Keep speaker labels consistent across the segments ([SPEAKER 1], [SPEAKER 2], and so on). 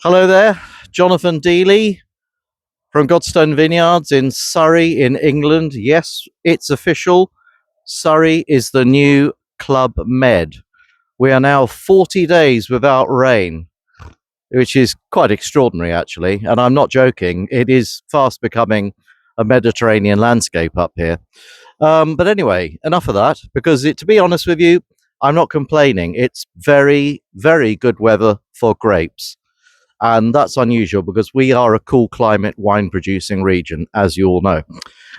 [SPEAKER 1] Hello there, Jonathan Dealey from Godstone Vineyards in Surrey in England. Yes, it's official. Surrey is the new Club Med. We are now 40 days without rain, which is quite extraordinary, actually. And I'm not joking. It is fast becoming a Mediterranean landscape up here. But anyway, enough of that, because to be honest with you, I'm not complaining. It's very, very good weather for grapes. And that's unusual because we are a cool climate wine producing region, as you all know.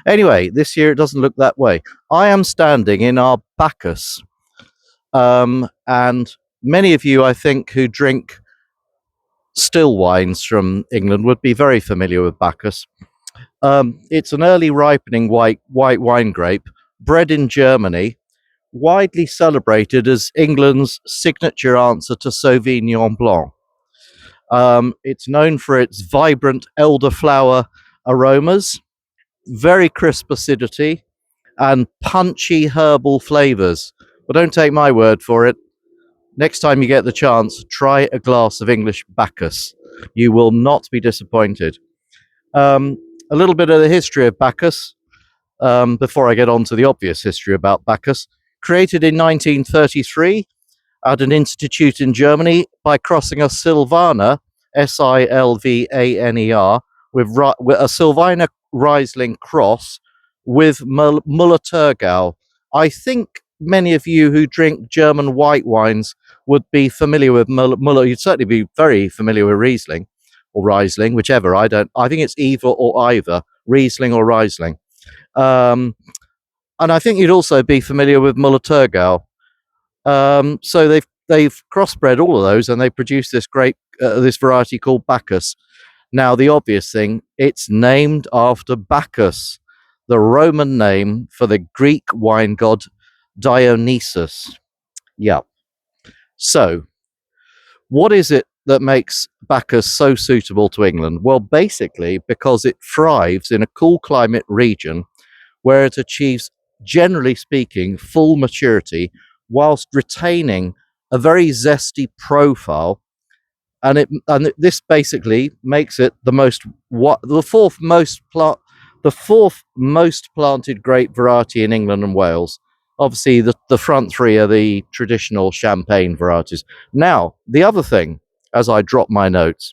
[SPEAKER 1] Anyway, this year it doesn't look that way. I am standing in our Bacchus, and many of you, I think, who drink still wines from England would be very familiar with Bacchus. It's an early ripening white wine grape, bred in Germany, widely celebrated as England's signature answer to Sauvignon Blanc. It's known for its vibrant elderflower aromas, very crisp acidity, and punchy herbal flavors. But don't take my word for it. Next time you get the chance, try a glass of English Bacchus. You will not be disappointed. A little bit of the history of Bacchus, before I get on to the obvious history about Bacchus. Created in 1933 at an institute in Germany by crossing a Silvaner, Silvaner, with a Silvaner Riesling cross with Müller-Thurgau. I think many of you who drink German white wines would be familiar with Müller. You'd certainly be very familiar with Riesling or Riesling, whichever. I think it's either or either, Riesling or Riesling. And I think you'd also be familiar with Müller-Thurgau. So they've crossbred all of those, and they produce this this variety called Bacchus. Now, the obvious thing, it's named after Bacchus, the Roman name for the Greek wine god Dionysus. Yeah. So, what is it that makes Bacchus so suitable to England? Well, basically, because it thrives in a cool climate region where it achieves, generally speaking, full maturity whilst retaining a very zesty profile, and this basically makes it the fourth most planted grape variety in England and Wales. Obviously, the front three are the traditional champagne varieties. Now, the other thing, as I drop my notes,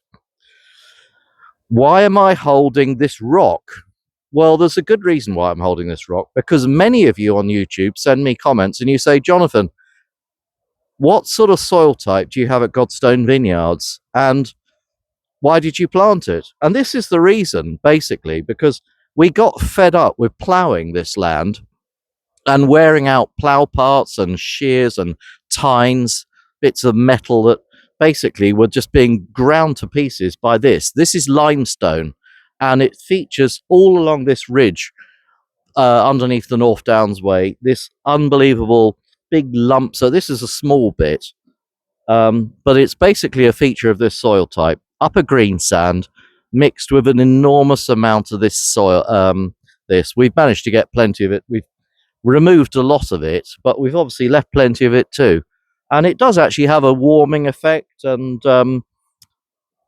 [SPEAKER 1] why am I holding this rock? Well, there's a good reason why I'm holding this rock, because many of you on YouTube send me comments and you say, Jonathan, what sort of soil type do you have at Godstone Vineyards, and why did you plant it? And this is the reason, basically, because we got fed up with ploughing this land and wearing out plough parts and shears and tines, bits of metal that basically were just being ground to pieces by this. This is limestone, and it features all along this ridge underneath the North Downs Way, this unbelievable big lump. So this is a small bit, but it's basically a feature of this soil type, upper green sand mixed with an enormous amount of this soil. We've managed to get plenty of it. We've removed a lot of it, but we've obviously left plenty of it too, and it does actually have a warming effect, and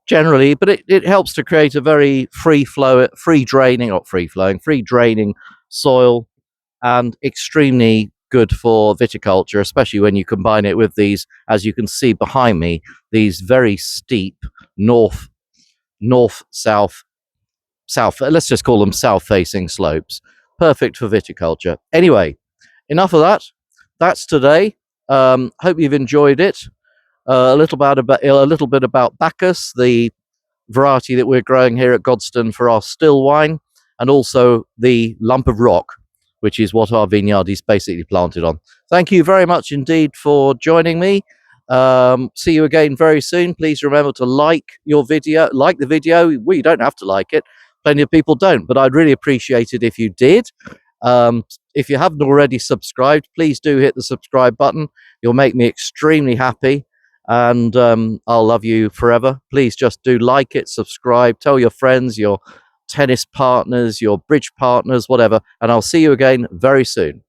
[SPEAKER 1] generally, but it helps to create a very free draining soil, and extremely good for viticulture, especially when you combine it with these, as you can see behind me, these very steep north south, let's just call them south facing slopes. Perfect for viticulture. Anyway, enough of that. That's today. Hope you've enjoyed it. A little bit about Bacchus, the variety that we're growing here at Godstone for our still wine, and also the lump of rock, which is what our vineyard is basically planted on. Thank you very much indeed for joining me. See you again very soon. Please remember to like the video. Well, you don't have to like it. Plenty of people don't, but I'd really appreciate it if you did. If you haven't already subscribed, please do hit the subscribe button. You'll make me extremely happy, and I'll love you forever. Please just do like it, subscribe, tell your friends, your tennis partners, your bridge partners, whatever, and I'll see you again very soon.